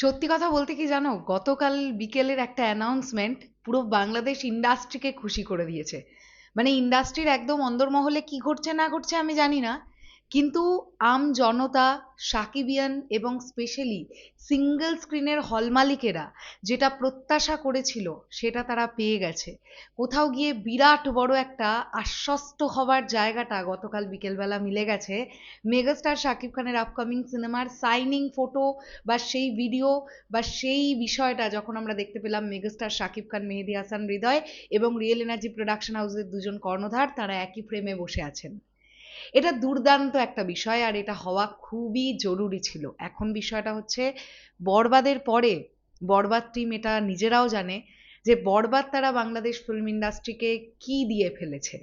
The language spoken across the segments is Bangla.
সত্যি কথা বলতে কি জানো, গতকাল বিকেলের একটা অ্যানাউন্সমেন্ট পুরো বাংলাদেশ ইন্ডাস্ট্রিকে খুশি করে দিয়েছে। মানে ইন্ডাস্ট্রির একদম অন্দরমহলে কি ঘটছে না ঘটছে আমি জানি না, কিন্তু আম জনতা, সাকিবিয়ান এবং স্পেশালি সিঙ্গেল স্ক্রিনের হল মালিকেরা যেটা প্রত্যাশা করেছিল সেটা তারা পেয়ে গেছে। কোথাও গিয়ে বিরাট বড় একটা আশ্বস্ত হবার জায়গাটা গতকাল বিকেলবেলা মিলে গেছে মেগাস্টার শাকিব খানের আপকামিং সিনেমার সাইনিং ফটো বা সেই ভিডিও বা সেই বিষয়টা যখন আমরা দেখতে পেলাম মেগাস্টার শাকিব খান, মেহেদী হাসান হৃদয় এবং রিয়েল এনার্জি প্রোডাকশন হাউসের দুজন কর্ণধার তারা একই ফ্রেমে বসে আছেন। এটা দুর্দান্ত একটা বিষয়, আর এটা হওয়া খুবই জরুরি ছিল। এখন বিষয়টা হচ্ছে, বরবাদের পরে বরবাদ টিম এটা নিজেরাও জানে যে বরবাদ তারা বাংলাদেশ ফিল্ম ইন্ডাস্ট্রিকে কি দিয়ে ফেলেছে।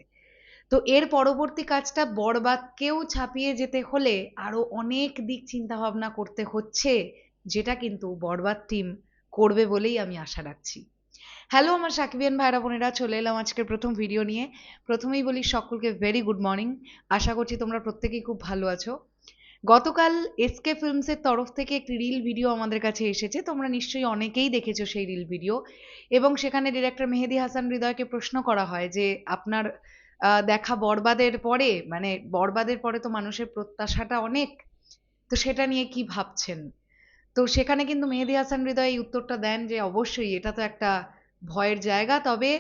তো এর পরবর্তী কাজটা বরবাদকেও ছাপিয়ে যেতে হলে আরো অনেক দিক চিন্তা ভাবনা করতে হচ্ছে, যেটা কিন্তু বরবাদ টিম করবে বলেই আমি আশা রাখছি। হ্যালো আমার সাকিবিয়ান ভাইরা বোনেরা, চলে এলাম আজকের প্রথম ভিডিও নিয়ে। প্রথমেই বলি সকলকে ভেরি গুড মর্নিং। আশা করছি তোমরা প্রত্যেকেই খুব ভালো আছো। গতকাল এসকে ফিল্মসের তরফ থেকে একটি রিল ভিডিও আমাদের কাছে এসেছে, তোমরা নিশ্চয়ই অনেকেই দেখেছো সেই রিল ভিডিও। এবং সেখানে ডিরেক্টর মেহেদী হাসান হৃদয়কে প্রশ্ন করা হয় যে আপনার দেখা বরবাদের পরে, মানে বরবাদের পরে তো মানুষের প্রত্যাশাটা অনেক, তো সেটা নিয়ে কি ভাবছেন। তো সেখানে কিন্তু মেহেদী হাসান হৃদয় এই উত্তরটা দেন যে অবশ্যই এটা তো একটা ভয়ের জায়গা, তবে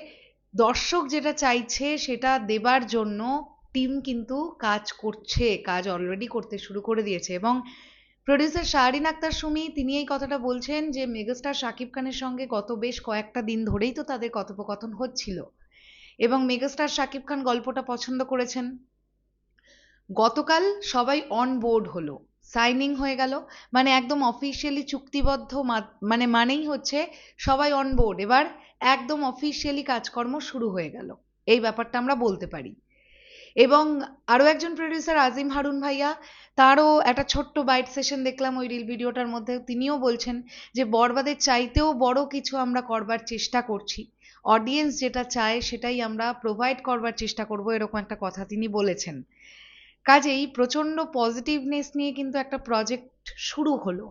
দর্শক যেটা চাইছে সেটা দেবার জন্য টিম কিন্তু কাজ করছে, কাজ অলরেডি করতে শুরু করে দিয়েছে। এবং প্রডিউসার শাহরিন আক্তার সুমি তিনি এই কথাটা বলছেন যে মেগাস্টার শাকিব খানের সঙ্গে গত বেশ কয়েকটা দিন ধরেই তো তাদের কথোপকথন হচ্ছিল এবং মেগাস্টার শাকিব খান গল্পটা পছন্দ করেছেন। গতকাল সবাই অন বোর্ড হলো, সাইনিং হয়ে গেল, মানে একদম অফিসিয়ালি চুক্তিবদ্ধ, মানেই হচ্ছে সবাই অন বোর্ড, এবার একদম অফিসিয়ালি কাজকর্ম শুরু হয়ে গেল, এই ব্যাপারটা আমরা বলতে পারি। এবং আরো একজন প্রডিউসার আজিম হারুন ভাইয়া, তারও একটা ছোট্ট বাইট সেশন দেখলাম ওই রিল ভিডিওটার মধ্যে, তিনিও বলছেন যে বরবাদের চাইতেও বড় কিছু আমরা করবার চেষ্টা করছি, অডিয়েন্স যেটা চায় সেটাই আমরা প্রোভাইড করবার চেষ্টা করব, এরকম একটা কথা তিনি বলেছেন। কাজেই প্রচন্ড পজিটিভনেস নিয়ে কিন্তু একটা প্রজেক্ট শুরু হলো।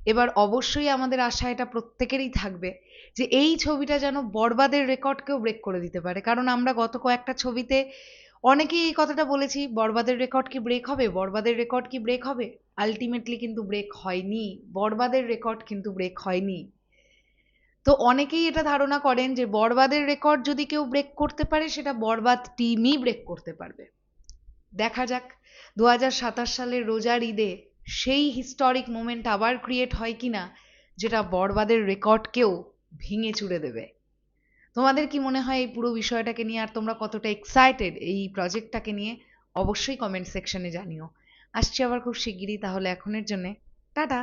এবার অবশ্যই আমাদের আশা এটা প্রত্যেকেরই থাকবে যে এই ছবিটা যেন বরবাদের রেকর্ডকেও ব্রেক করে দিতে পারে, কারণ আমরা গত কয়েকটা ছবিতে অনেকেই এই কথাটা বলেছি, বরবাদের রেকর্ড কি ব্রেক হবে, বরবাদের রেকর্ড কি ব্রেক হবে। আলটিমেটলি কিন্তু ব্রেক হয়নি, বরবাদের রেকর্ড কিন্তু ব্রেক হয়নি। তো অনেকেই এটা ধারণা করেন যে বরবাদের রেকর্ড যদি কেউ ব্রেক করতে পারে সেটা বরবাদ টিমই ব্রেক করতে পারবে। দেখা যাক 2027 সালের রোজার ঈদে সেই হিস্টোরিক মোমেন্ট আবার ক্রিয়েট হয় কিনা, যেটা বরবাদের রেকর্ডকেও ভেঙে চুরে দেবে। তোমাদের কি মনে হয় এই পুরো বিষয়টাকে নিয়ে, আর তোমরা কতটা এক্সাইটেড এই প্রজেক্টটাকে নিয়ে, অবশ্যই কমেন্ট সেকশনে জানিও। আসছি আবার খুব শিগগিরই, তাহলে এখনের জন্য টাটা।